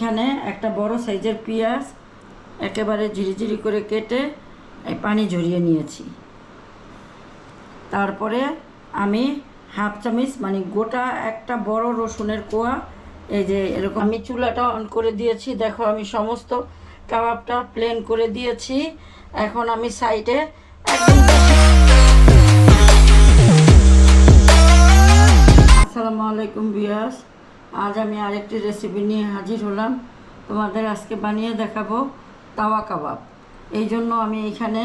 এখানে একটা বড় সাইজের পেঁয়াজ একেবারে ঝিরিঝিরি করে কেটে পানি ঝরিয়ে নিয়েছি। তারপরে আমি হাফ চামচ মানে গোটা একটা বড় রসুনের কোয়া এই যে এরকম আমি চুলাটা অন করে দিয়েছি। দেখো আমি সমস্ত কাবাবটা প্লেন করে দিয়েছি। এখন আমি সাইডে আসসালামু আলাইকুম ভিউয়ার্স, আজ আমি আরেকটি রেসিপি নিয়ে হাজির হলাম। তোমাদের আজকে বানিয়ে দেখাবো তাওয়া কাবাব। এই জন্য আমি এখানে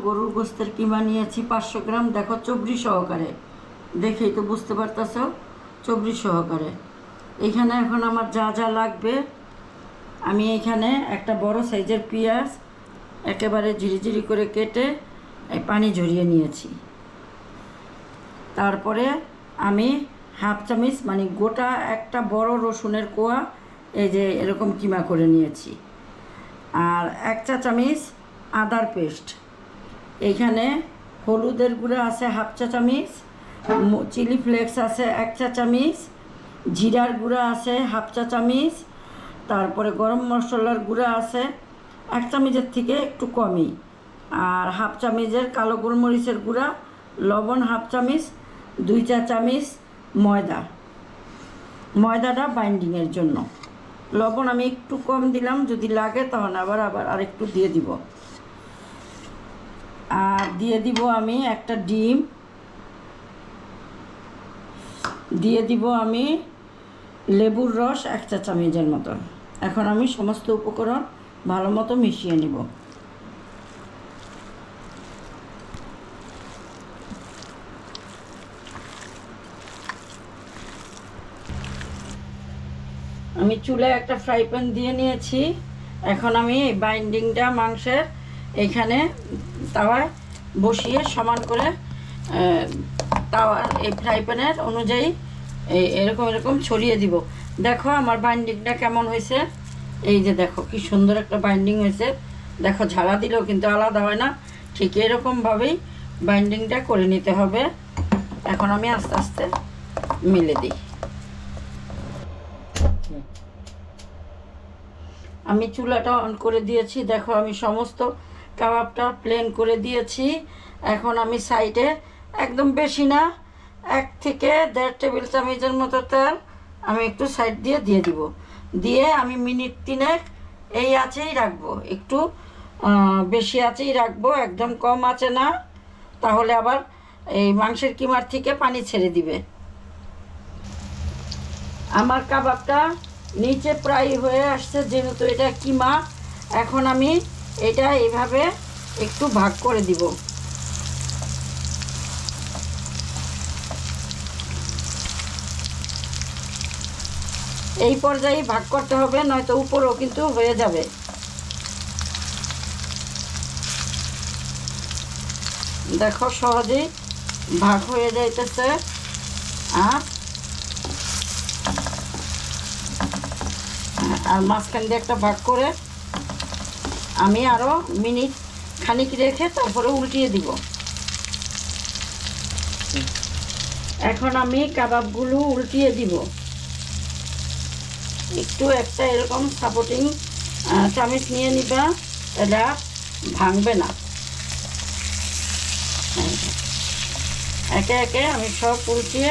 গরুর গোস্তের কিমা নিয়েছি 500 গ্রাম। দেখো চবড়ি সহকারে, দেখেই তো বুঝতে পারতেছ চবড়ি সহকারে। এইখানে এখন আমার যা যা লাগবে, আমি এখানে একটা বড় সাইজের পেঁয়াজ একেবারে ঝিরিঝিরি করে কেটে পানি ঝরিয়ে নিয়েছি। তারপরে আমি হাফ চামচ মানে গোটা একটা বড় রসুনের কোয়া এই যে এরকম কিমা করে নিয়েছি। আর 1 চা চামচ আদার পেস্ট। এইখানে হলুদের গুঁড়া আছে হাফ চা চামচ, চিলি ফ্লেক্স আছে 1 চা চামচ, জিরার গুঁড়া আছে হাফ চা চামচ, তারপরে গরম মশলার গুঁড়া আছে 1 চামচের থেকে একটু কমই, আর হাফ চামচের কালো গোলমরিচের গুঁড়া, লবণ হাফ চামচ, 2 চা চামচ ময়দাটা বাইন্ডিংয়ের জন্য। লবণ আমি একটু কম দিলাম, যদি লাগে তখন আবার আরেকটু দিয়ে দিব। আর দিয়ে দিব আমি একটা ডিম, দিয়ে দিব আমি লেবুর রস 1 চা চামচের মতো। এখন আমি সমস্ত উপকরণ ভালো মতো মিশিয়ে নিব। আমি চুলায় একটা ফ্রাই প্যান দিয়ে নিয়েছি। এখন আমি এই বাইন্ডিংটা মাংসের এইখানে তাওয়ায় বসিয়ে সমান করে তাওয়ার এই ফ্রাই প্যানের অনুযায়ী এরকম ছড়িয়ে দিব। দেখো আমার বাইন্ডিংটা কেমন হয়েছে। এই যে দেখো কি সুন্দর একটা বাইন্ডিং হয়েছে। দেখো ঝাড়া দিলেও কিন্তু আলাদা হয় না, ঠিক এরকমভাবেই বাইন্ডিংটা করে নিতে হবে। এখন আমি আস্তে আস্তে মিলে দিই। আমি চুলাটা অন করে দিয়েছি। দেখো আমি সমস্ত কাবাবটা প্লেন করে দিয়েছি। এখন আমি সাইডে একদম বেশি না, 1 থেকে 1.5 টেবিল চামচের মতো তেল আমি একটু সাইড দিয়ে দিব। দিয়ে আমি মিনিট 3 এই আঁচেই রাখবো, একটু বেশি আঁচেই রাখবো, একদম কম আঁচে না, তাহলে আবার এই মাংসের কিমার থেকে পানি ছেড়ে দিবে। আমার কাবাবটা নিচে প্রায় হয়ে আসছে, যেহেতু এটা কিমা। এখন আমি এটা এইভাবে একটু ভাগ করে দিব। এই পর্যায়ে ভাগ করতে হবে, নয়তো উপরেও কিন্তু হয়ে যাবে। দেখো সহজেই ভাগ হয়ে যাইতেছে। আর মাঝখান দিয়ে একটা ভাগ করে আমি আরও মিনিট খানিক রেখে তারপরে উল্টিয়ে দিব। এখন আমি কাবাবগুলো উল্টিয়ে দিব। একটু একটা এরকম সাপোর্টিং চামচ নিয়ে নিবা, এটা ভাঙবে না। একে একে আমি সব উল্টিয়ে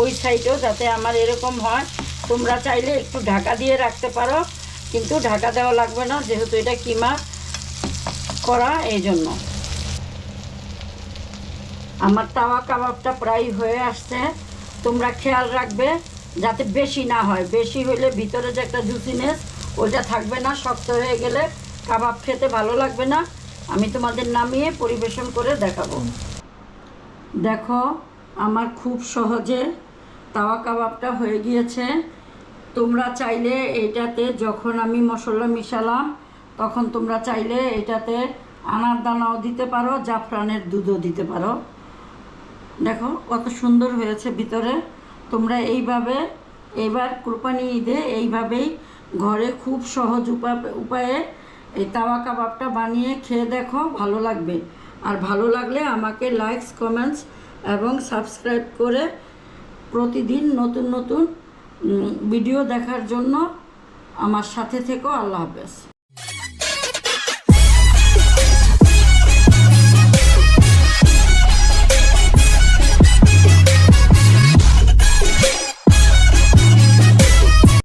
ওই সাইডেও যাতে আমার এরকম হয়। তোমরা চাইলে একটু ঢাকা দিয়ে রাখতে পারো, কিন্তু ঢাকা দেওয়া লাগবে না, যেহেতু এটা কিমা করা, এই জন্য। আমার তাওয়া কাবাবটা প্রায় হয়ে আসছে। তোমরা খেয়াল রাখবে যাতে বেশি না হয়। বেশি হইলে ভিতরে যে একটা জুসিনেস ওইটা থাকবে না, শক্ত হয়ে গেলে কাবাব খেতে ভালো লাগবে না। আমি তোমাদের নামিয়ে পরিবেশন করে দেখাবো। দেখো আমার খুব সহজে তাওয়া কাবাবটা হয়ে গিয়েছে। তোমরা চাইলে এটাতে যখন আমি মশলা মিশালাম তখন তোমরা চাইলে এটাতে আনার দানাও দিতে পারো, জাফরানের দুধও দিতে পারো। দেখো কত সুন্দর হয়েছে ভিতরে। তোমরা এইভাবে এবার কুরবানি ঈদে এইভাবেই ঘরে খুব সহজ উপায়ে এই তাওয়া কাবাবটা বানিয়ে খেয়ে দেখো, ভালো লাগবে। আর ভালো লাগলে আমাকে লাইকস, কমেন্টস এবং সাবস্ক্রাইব করে প্রতিদিন নতুন নতুন ভিডিও দেখার জন্য আমার সাথে থেকো। আল্লাহ হাফেজ।